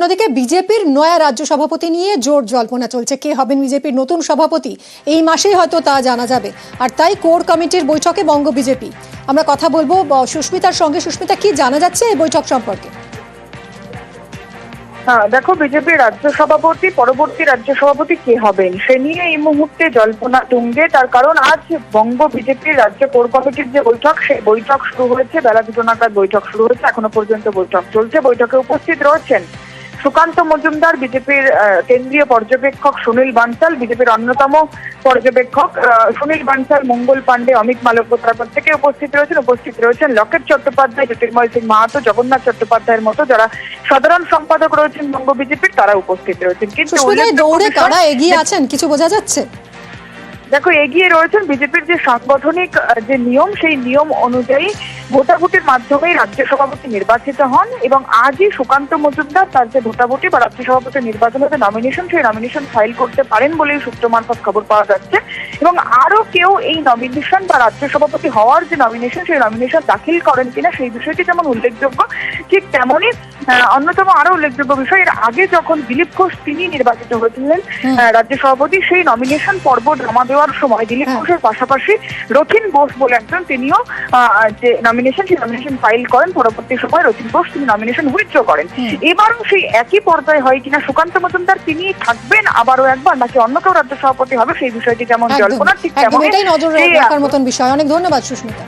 অন্যদিকে বিজেপির নয়া রাজ্য সভাপতি নিয়ে জোর জল্পনা চলছে। কে হবেন বিজেপির নতুন সভাপতি এই মাসেই হয়তো তা জানা যাবে। আর তাই কোর কমিটির বৈঠকে বঙ্গ বিজেপি। আমরা কথা বলবো সুস্মিতার সঙ্গে। সুস্মিতা, কি জানা যাচ্ছে এই বৈঠক সম্পর্কে? দেখো, বিজেপির রাজ্য সভাপতি, পরবর্তী রাজ্য সভাপতি কে হবেন সে নিয়ে এই মুহূর্তে জল্পনা তুঙ্গে। তার কারণ আজ বঙ্গ বিজেপির রাজ্য কোর কমিটির যে বৈঠক, সেই বৈঠক শুরু হয়েছে। বেলা 2টা নাগাদ বৈঠক শুরু হয়েছে, এখনো পর্যন্ত বৈঠক চলছে। বৈঠকে উপস্থিত রয়েছেন সুকান্ত মজুমদার, বিজেপির কেন্দ্রীয় পর্যবেক্ষক সুনীল বানসাল, বিজেপির অন্যতম পর্যবেক্ষক সুনীল বানসাল, মঙ্গল পাণ্ডে, অমিত মালব্য থেকে উপস্থিত রয়েছেন লকেট চট্টোপাধ্যায়, জ্যোতির্ময় সিং মাহাতো, জগন্নাথ চট্টোপাধ্যায়ের মতো যারা সাধারণ সম্পাদক রয়েছেন বঙ্গ বিজেপির, তারা উপস্থিত রয়েছেন। কিন্তু দৌড়ে কারা এগিয়ে আছেন কিছু বোঝা যাচ্ছে? দেখো, এগিয়ে রয়েছেন বিজেপির যে সাংগঠনিক যে নিয়ম, সেই নিয়ম অনুযায়ী ভোটাভুটির মাধ্যমেই রাজ্য সভাপতি নির্বাচিত হন। এবং আজই সুকান্ত মজুমদার তার যে ভোটাভুটি বা রাজ্য সভাপতি নির্বাচনের যে নমিনেশন, সেই নমিনেশন ফাইল করতে পারেন বলেই সূত্র মারফত খবর পাওয়া যাচ্ছে। এবং আরো কেউ এই নমিনেশন বা রাজ্য সভাপতি হওয়ার যে নমিনেশন, সেই নমিনেশন দাখিল করেন কিনা সেই বিষয়টি যেমন উল্লেখযোগ্য, ঠিক তেমনই অন্যতম আরো উল্লেখযোগ্য বিষয়, এর আগে যখন দিলীপ ঘোষ তিনি নির্বাচিত হয়েছিলেন রাজ্য সভাপতি, সেই নমিনেশন পর্ব জমা দেওয়ার সময় দিলীপ ঘোষের পাশাপাশি রথীন বোস বলে একজন, তিনিও যে নমিনেশন, সেই নমিনেশন ফাইল করেন। পরবর্তী সময় রথীন বোস তিনি নমিনেশন উইথড্র করেন। এবারও সেই একই পর্যায়ে হয় কিনা, সুকান্ত মজুমদার তিনি থাকবেন আবারও একবার, নাকি অন্য কেউ রাজ্য সভাপতি হবে, সেই বিষয়টি যেমন জল্পনা, ঠিক তেমন এটাই নজর রাখার মতন বিষয়। অনেক ধন্যবাদ সুস্মিতা।